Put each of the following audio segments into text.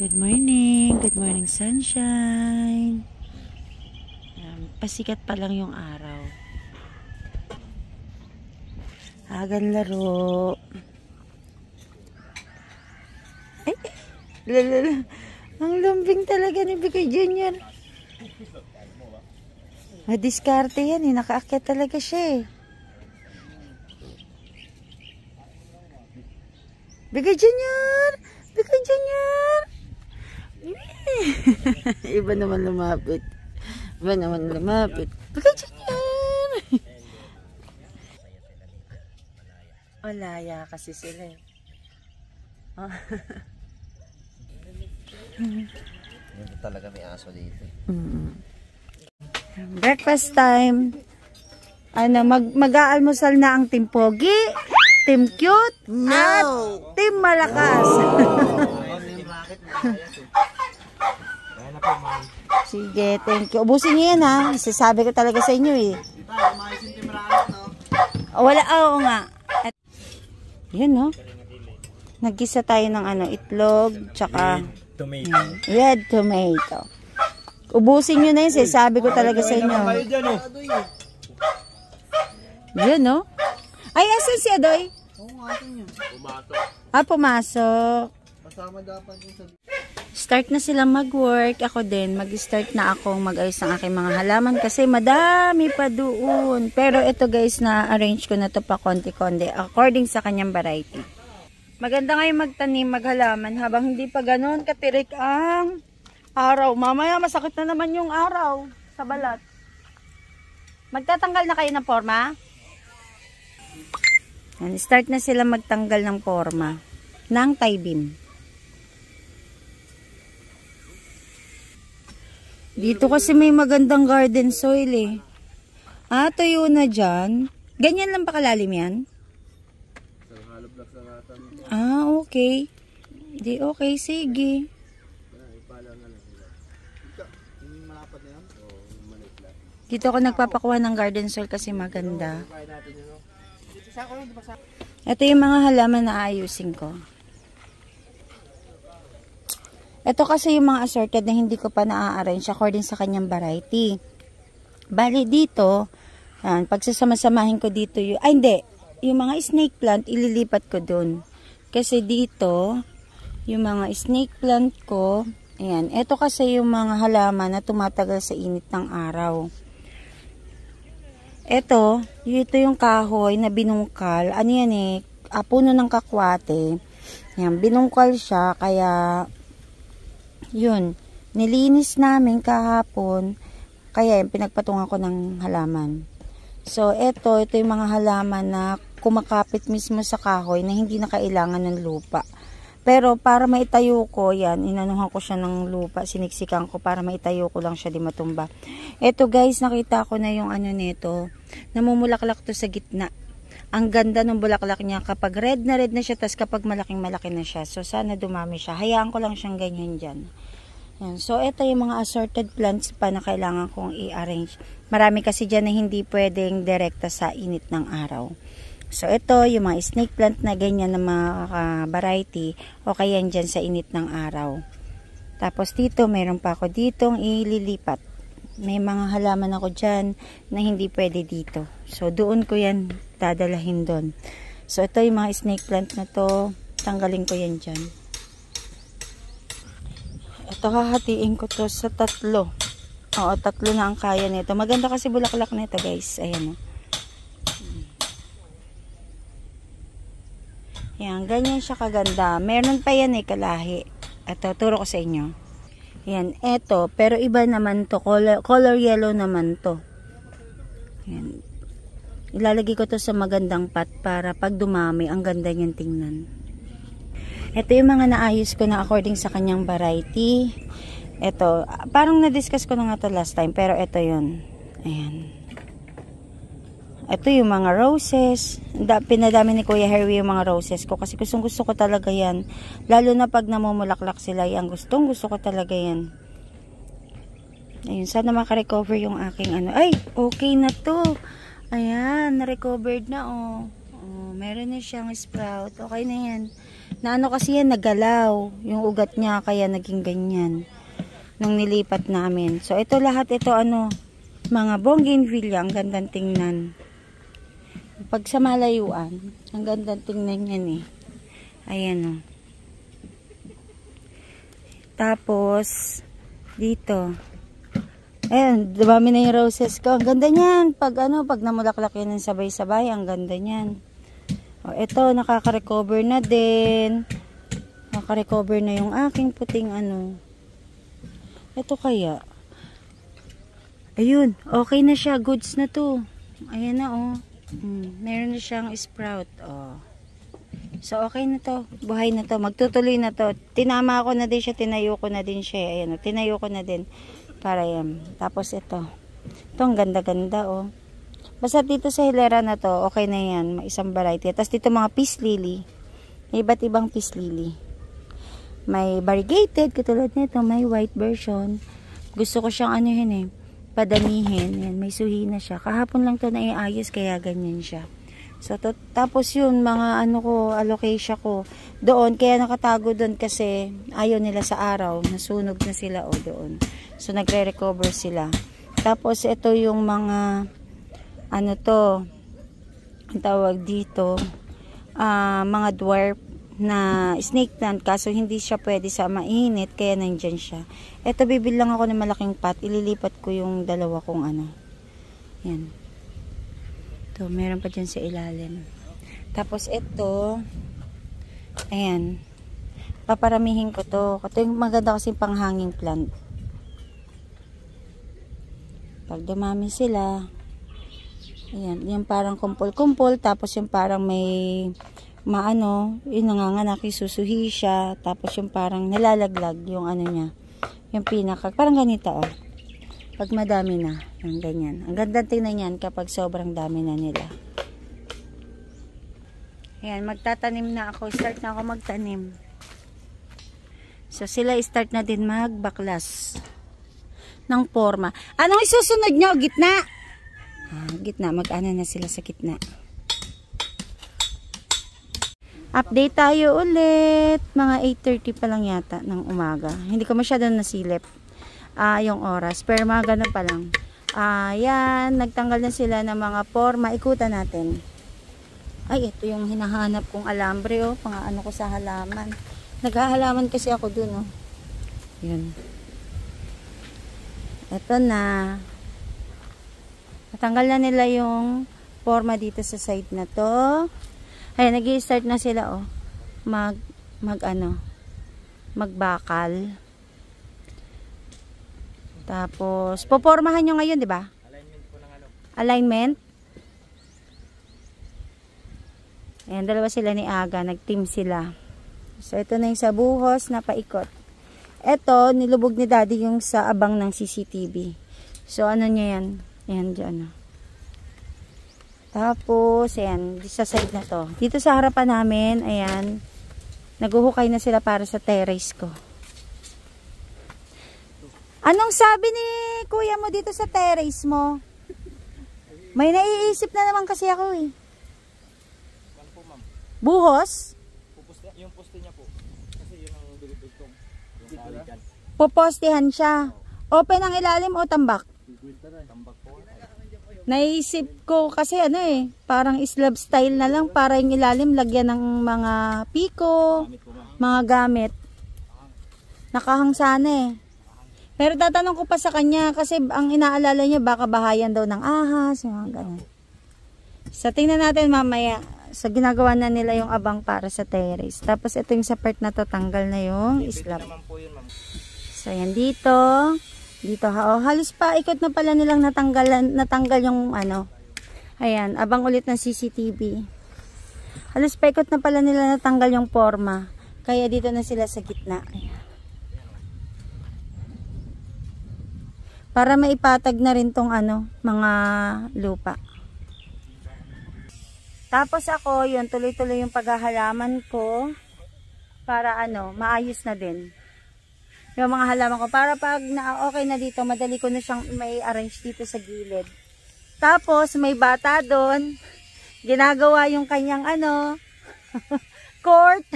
Good morning. Good morning, sunshine. Pasikat pa lang yung araw. Agan laro. Ay, lalala. Ang lambing talaga ni Bigay Junior. Madiskarte yan eh. Nakaakyat talaga siya eh. Bigay Junior! Bigay Junior! Iba naman lumapit. Iba naman lumapit. Bigay Junior! Malaya kasi sila eh. Oh. Hindi talaga may aso dito. Breakfast time. Ano, mag-aalmusal na ang Team Pogi, Team Cute, at Team Malakas. Sige, thank you. Ubusin niyo yan ha. Sasabi ko talaga sa inyo eh. Wala, oo nga. At, yun no. Nagisa tayo ng ano, itlog, tsaka red tomato. Ubusin nyo na yun. Sabi ko talaga sa inyo. Yun, no? Ay, asan si Adoy? Pumasok. Start na sila mag-work. Ako din, mag-start na akong mag-ayos ng aking mga halaman kasi madami pa doon. Pero ito guys, na-arrange ko na to pa konti-konti according sa kanyang variety. Maganda ngayon magtanim, maghalaman habang hindi pa ganoon katirik ang araw. Mamaya masakit na naman yung araw sa balat. Magtatanggal na kayo ng forma? Yan, start na sila magtanggal ng forma ng tie beam. Dito kasi may magandang garden soil eh. Tuyo na dyan. Ganyan lang ba kalalim yan? Okay. Di okay, sige. Dito ako nagpapakuha ng garden soil kasi maganda. Ito yung mga halaman na ayusin ko. Ito kasi yung mga assorted na hindi ko pa na-arrange according sa kanyang variety. Bali dito, pagsasama-samahin ko dito yung, yung mga snake plant, ililipat ko dun. Kasi dito, yung mga snake plant ko, ayan, ito kasi yung mga halaman na tumatagal sa init ng araw. Ito yung kahoy na binungkal. Ano yan eh, puno ng kakwate. Ayan, binungkal siya, kaya, yun, nilinis namin kahapon, kaya pinagpatungan ko ng halaman. So, ito yung mga halaman na kumakapit mismo sa kahoy na hindi na kailangan ng lupa. Pero para maitayo ko, yan, inanuhan ko siya ng lupa, siniksikan ko para maitayo ko lang siya di matumba. Ito guys, nakita ko na yung ano nito, namumulaklak to sa gitna. Ang ganda ng bulaklak niya kapag red na siya, tas kapag malaking malaki na siya. So, sana dumami siya. Hayaan ko lang siyang ganyan dyan. Yan. So, ito yung mga assorted plants pa na kailangan kong i-arrange. Marami kasi dyan na hindi pwedeng direkta sa init ng araw. So, ito, yung mga snake plant na ganyan na mga variety, o kaya dyan sa init ng araw. Tapos dito, mayroon pa ako ditong ililipat. May mga halaman ako dyan na hindi pwede dito. So, doon ko yan dadalahin doon. So, ito yung mga snake plant na to, tanggalin ko yan dyan. Ito, hahatiin ko to sa 3. Oo, 3 na ang kaya nito. Maganda kasi bulaklak nito, guys. Ayan o. Yan, ganyan siya kaganda. Meron pa yan eh, kalahi. Ito, turo ko sa inyo. Yan, eto. Pero iba naman to. Color yellow naman to. Yan. Ilalagay ko to sa magandang pot para pag dumami, ang ganda niyan tingnan. Ito yung mga naayos ko na according sa kanyang variety. Ito, parang na-discuss ko na nga to last time. Pero ito yun. Ayan. Ito yung mga roses. Pinadami ni Kuya Harry yung mga roses ko. Kasi gusto ko talaga yan. Lalo na pag namumulaklak sila. Yan, gusto ko talaga yan. Ayun, sana makarecover yung aking ano. Ay, okay na to. Ayan, na-recovered na oh. Oh, meron na siyang sprout. Okay na yan. Naano kasi yan, nagalaw. Yung ugat niya, kaya naging ganyan. Nung nilipat namin. So, ito lahat, ito ano, mga bougainvillea. Ang gandang tingnan. Pag sa malayuan, ang gandang tingnan yan eh. Ayan o. Tapos, dito. Ayan, dami na yung roses ko. Ang ganda niyan. Pag namulaklak yan ng sabay-sabay, ang ganda niyan. O, ito, nakaka-recover na din. Nakaka-recover na yung aking puting ano. Ito kaya. Ayun, okay na siya. Goods na to. Ayan na, oh. Meron na siyang sprout, oh. So, okay na to. Buhay na to. Magtutuloy na to. Tinama ko na din siya. Tinayo ko na din siya. Ayan, oh. Tinayo ko na din. Para yan. Tapos ito. Ito ang ganda-ganda, oh. Basta dito sa hilera na to, okay na yan. May isang variety. Tapos dito mga peace lily. May iba't ibang peace lily. May variegated, katulad nito. May white version. Gusto ko siyang anuhin eh. Padamihin. Yan, may suhi na siya. Kahapon lang to na iayos, kaya ganyan siya. So, tapos yun, mga ano ko, alocasia ko. Doon, kaya nakatago doon kasi ayaw nila sa araw. Nasunog na sila o doon. So, nagre-recover sila. Tapos, ito yung mga, ano to, ang tawag dito, mga dwarf na snake plant. Kaso, hindi siya pwede sa mainit, kaya nandyan siya. Ito, bibili lang ako ng malaking pot. Ililipat ko yung dalawa kong ano. Yan. Ito, meron pa dyan sa ilalim. Tapos, ito, ayan. Paparamihin ko to. Ito yung maganda kasi panghanging plant. Pag dumami sila, ayan, yung parang kumpol-kumpol, tapos yung parang may maano, yung nanganganak, isusuhi siya, tapos yung parang nalalaglag yung ano niya, yung pinaka, parang ganito oh. Pag madami na, yung ganyan. Ang ganda tingnan yan kapag sobrang dami na nila. Ayan, magtatanim na ako, start na ako magtanim. So sila start na din magbaklas ng forma. Anong isusunod nyo? Gitna? Gitna. Mag-ano na sila sa gitna. Update tayo ulit. Mga 8:30 pa lang yata ng umaga. Hindi ko masyado nasilip yung oras. Pero mga ganun pa lang. Yan. Nagtanggal na sila ng mga forma. Ikutan natin. Ay, ito yung hinahanap kong alambre. Oh. Pang-ano ko sa halaman. Naghahalaman kasi ako dun. Oh. Yun. Ito na. Natanggal na nila yung forma dito sa side na to. Ayan, nag-i-start na sila, oh. Magbakal. Tapos, popormahan nyo ngayon, di ba? Alignment po ng ano. Alignment? Ayan, dalawa sila ni Aga. Nag-team sila. So, ito na yung sa buhos na paikot. Ito, nilubog ni Daddy yung sa abang ng CCTV. So, ano niya yan? Ayan, dyan. Tapos, ayan, sa side na to. Dito sa harapan namin, ayan, naguhukay na sila para sa terrace ko. Anong sabi ni kuya mo dito sa terrace mo? May naiisip na naman kasi ako eh. Buhos? Yung poste niya po. Kasi yun ang dugtong. Yung kalikan. Popostehan siya. Open ang ilalim o tambak? Tambak po. Naisip ko kasi ano eh, parang slab style na lang para yung ilalim lagyan ng mga piko, mga gamit. Nakahang sana eh. Pero tatanong ko pa sa kanya kasi ang inaalala niya baka bahayan daw ng ahas, mga ganun. So tingnan natin mamaya. So ginagawa na nila yung abang para sa terrace. Tapos ito yung sa part na to, tanggal na yung slab. So yan dito. Dito ha, oh, halos pa ikot na pala nilang natanggal yung ano. Ayan, abang ulit ng CCTV. Halos pa ikot na pala nila natanggal yung forma. Kaya dito na sila sa gitna. Ayan. Para maipatag na rin tong ano, mga lupa. Tapos ako, yun, tuloy-tuloy yung paghahalaman ko para ano, maayos na din. Yung mga halaman ko para pag na okay na dito, madali ko na siyang may arrange dito sa gilid. Tapos may bata doon. ginagawa yung kanyang ano, court.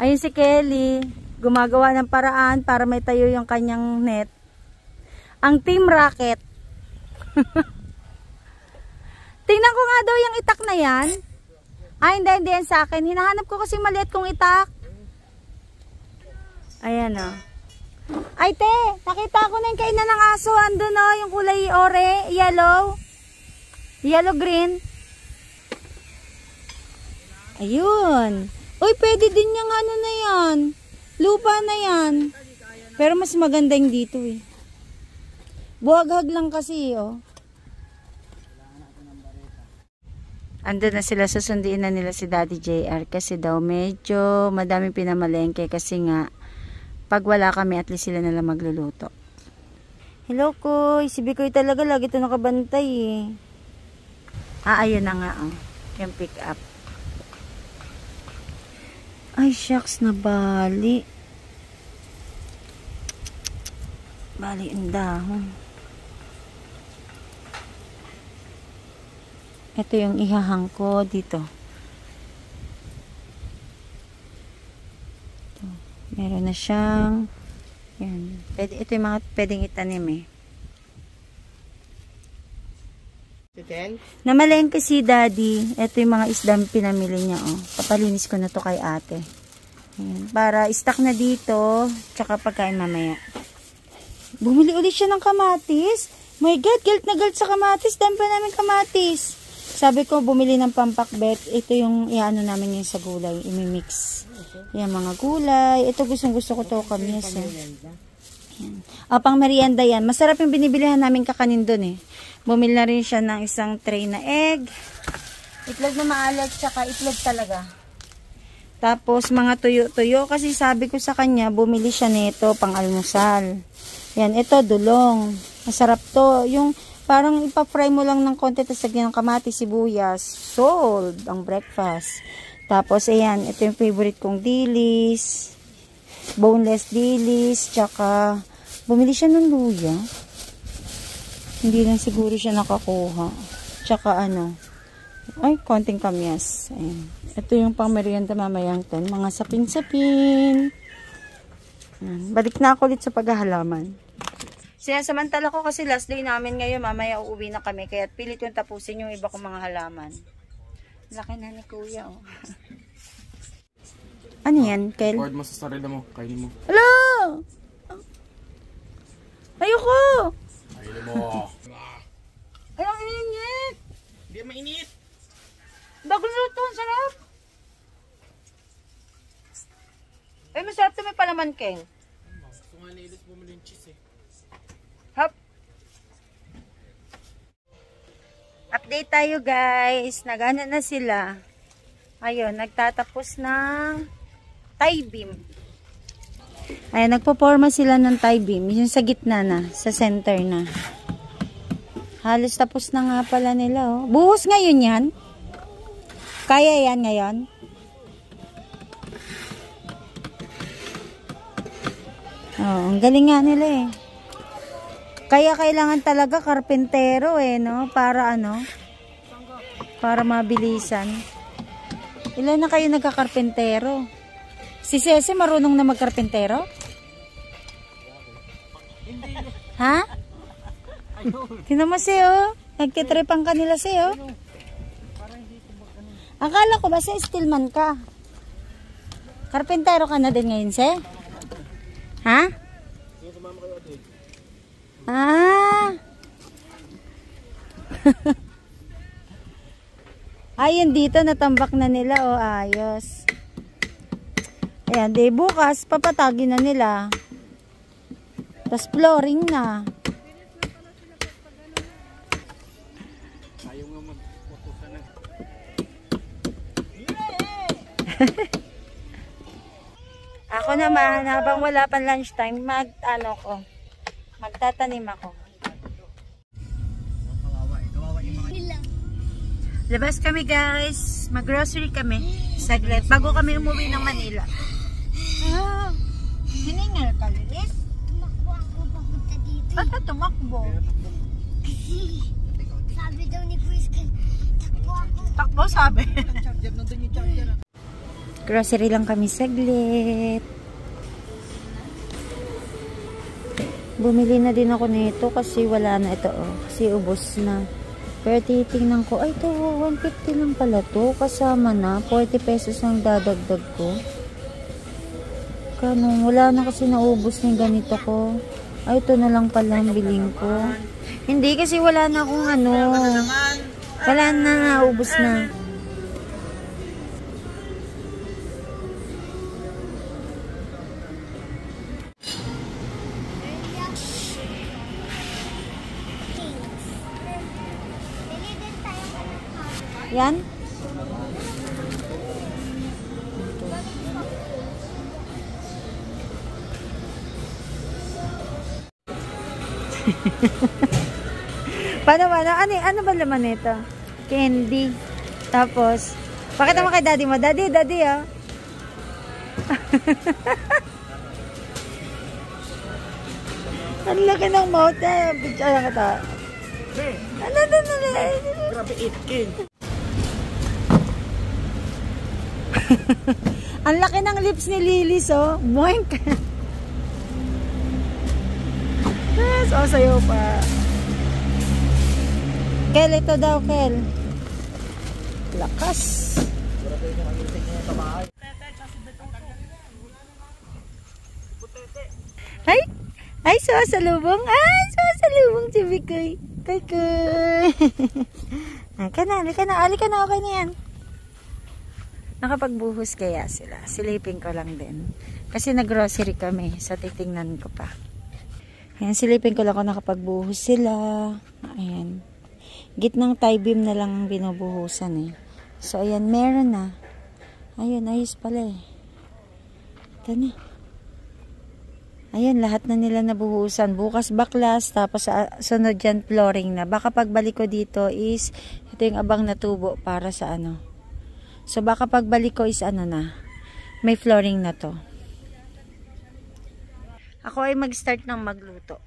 Ayun si Kelly, gumagawa ng paraan para may tayo yung kanyang net. Ang Team Rocket. Tingnan ko nga daw yung itak na yan. Ay, hindi yan sa akin. Hinahanap ko kasi maliit kong itak. Ayan o. Ay, te, nakita ko na yung kainan ng aso. Andun o, yung kulay ore, yellow. Yellow-green. Ayun. Uy, pwede din yung ano na yan. Lupa na yan. Pero mas maganda yung dito eh. Buhaghag lang kasi oh. Andun na sila, susundiin na nila si Daddy JR kasi daw medyo madaming pinamalengke kasi nga pag wala kami at least sila nalang magluluto. Hello Koy, si Bikoy talaga lagi ito nakabantay eh. Ayun na nga oh, yung pick up. Ay, shucks na bali. Bali ang dahon. Ito yung ihahang ko dito. Ito. Meron na siyang yan. Pwede, ito yung mga pwedeng itanim eh. Namalengke si Daddy. Ito yung mga isdang pinamili niya oh. Papalinis ko na to kay ate. Ayan. Para stock na dito. Tsaka pagkain mamaya. Bumili ulit siya ng kamatis. My God, galit na galit sa kamatis. Dami pa namin kamatis. Sabi ko bumili ng pampakbet. Ito yung iano namin yung sa gulay. Imimix. Yan mga gulay. Ito gustong gusto ko to kamis eh. Pang merienda yan. Masarap yung binibilihan namin kakanin dun eh. Bumili na rin siya ng isang tray na egg. Itlog na maalat, tsaka itlog talaga. Tapos mga tuyo-tuyo. Kasi sabi ko sa kanya, bumili siya nito pang almusal. Yan, ito dulong. Masarap to. Yung parang ipa-fry mo lang ng konti, tapos lagyan ng kamatis, sibuyas. Sold ang breakfast. Tapos ayan, ito yung favorite kong dilis. Boneless dilis. Tsaka bumili siya ng luya. Hindi lang siguro siya nakakuha. Tsaka ano, ay, konting kamyas. Ayan. Ito yung pang merienda mamayang ton. Mga sapin-sapin. Balik na ako ulit sa paghahalaman. Sinasamantala ko kasi last day namin ngayon. Mamaya uuwi na kami. Kaya pilit yung tapusin yung iba kong mga halaman. Laki na ni Kuya. Oh. Ano yan, Kel? Record mo sa sarili mo. Kainin mo. Hello! Ayoko! Kainin mo. Ay, ang init! Hindi mainit. Bagong luto, ang sarap! Ay, masarap ito may palaman, Kel. Gusto nga nailis bumili yung cheese eh. Hop! Update tayo guys. Nagana na sila. Ayun, nagtatapos ng tie beam. Ayun, nagpo-forma sila ng tie beam. Yung sa gitna na, sa center na. Halos tapos na nga pala nila oh. Buhos ngayon yan. Kaya yan ngayon. Oh, ang galing nga nila eh. Kaya kailangan talaga karpentero eh, no? Para ano? Para mabilisan. Ilan na kayo nagkakarpentero? Si Cece marunong na magkarpentero? Ha? Kinamasi oh. Nagtitripang kanila siya oh. Akala ko ba sa steelman ka? Karpentero ka na din ngayon, Se? Ha? Ah. Ayun dito natambak na nila oh, ayos. Ayan, di bukas papatagin na nila. Tapos flooring na. Ayaw nga mag-photo na. Ako naman, habang wala pa lunchtime, magtatanim ako. Labas kami guys, mag-grocery kami. Saglit, bago kami umuwi ng Manila. Hiningal ka, Lilis? Tumakbo ako papunta dito. Ba't na tumakbo? Kasi sabi Sabi daw ni Chris, takbo ako. Takbo, sabi. Charger, nandun yung charger. Grocery lang kami saglit. Bumili na din ako nito kasi wala na ito. Oh. Kasi ubos na. Pero titingnan ko, ay ito, 150 lang pala to. Kasama na, 40 pesos ang dadagdag ko. Kanong, wala na kasi naubos ng ganito ko. Ay, ito na lang pala ang biling ko. Hindi kasi wala na akong ano. Wala na, naubos na. Yan. Paano? Ano ba laman nito? Candy. Tapos, pakita mo kay daddy mo. Daddy, ah. Ang laki ng mouth eh. Picture lang kita. Ano? Grabe, 8K. Ang laki ng lips ni Lilis, oh. Boink. Yes, oh, sayo pa. Kel, ito daw, Kel. Lakas. Ay, sasalubong. Si Bikoy. Koy. Alika na, okay na yan. Nakapagbuhos kaya sila. Silipin ko lang din. Kasi nag-grocery kami. So, titingnan ko pa. Ayan, silipin ko lang kung nakapagbuhos sila. Ayan. Gitnang tie beam na lang ang binubuhusan eh. So, ayan, meron na. Ayun, ayos pala eh. Ito na. Ayan, lahat na nila nabuhusan. Bukas baklas, tapos sunod dyan flooring na. Baka pagbalik ko dito is, ito yung abang na tubo para sa ano. So, baka pagbalik ko is ano na, may flooring na to. Ako ay mag-start ng magluto.